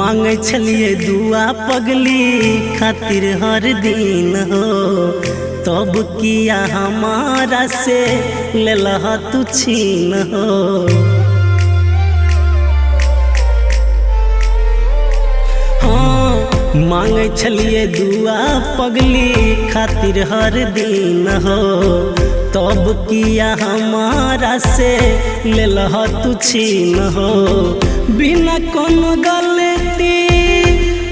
मांगे छलिए दुआ पगली खातिर हर दिन हो, तब किया हमारा से लेलह तू छीन हो। हाँ मांगे छलिए दुआ पगली खातिर हर दिन हो, तब किया हमारा से लेलह तू छीन हो। बिना कोनो गलती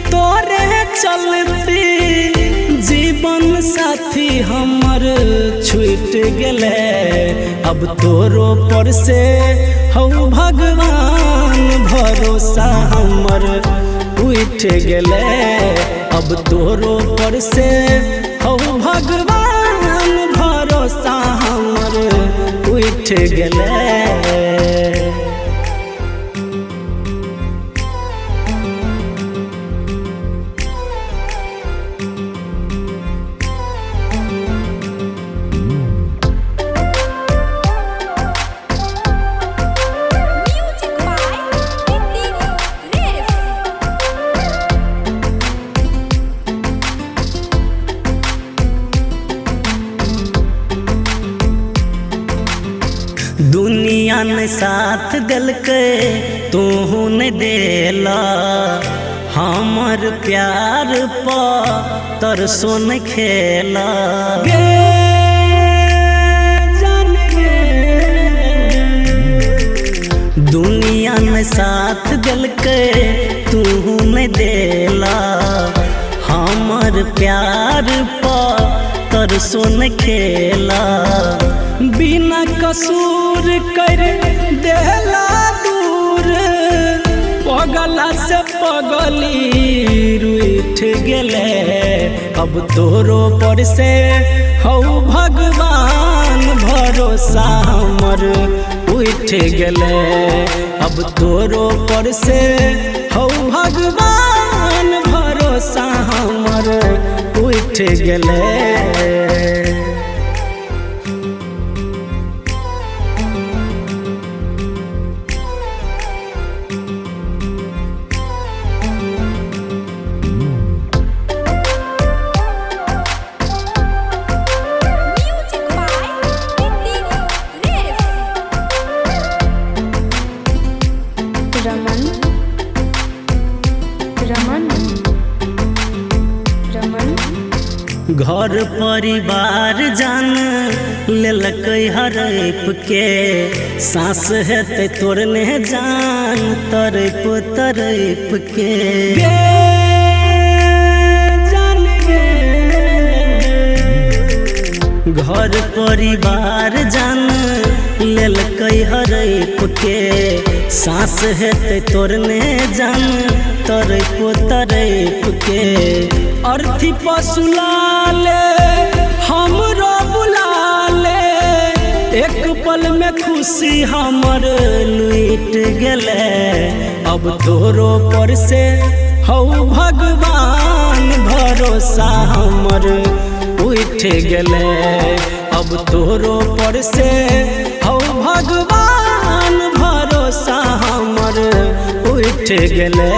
तोरे चलती जीवन साथी हमर छूट गेले। अब तोरो पर से हौ भगवान भरोसा हमर उठ गेले। अब तोरो पर से हौ भगवान भरोसा हमर उठ गेले। दुनिया ने साथ दिल के तू ने देला, हमर प्यार पा तरसो न खेला। गे जान गे दुनिया ने साथ दिल के तू ने देला, हमर प्यार पा तरसो न खेला। बिना कसूर कर देला दूर, पगला से पगली रूठ गेले। अब तोरो पर से हौ भगवान भरोसा हमर उठ गेले। अब तोरो पर से हौ भगवान भरोसा हमर उठ गेले। घर परिवार जान लेलक हरप के, सांस हेते तोरने जान तरप तरप के। गे जान गे घर परिवार जान लेलक हरप के, सांस हेते तोरने जान तरप तरप के। अर्थी पसुलाले हमरो बुलाले, एक पल में खुशी हमर लुट गेले। अब तोरो पर से हौ भगवान भरोसा हमर उठ गेले। अब तोरो पर से हौ भगवान भरोसा हमर उठ गेले।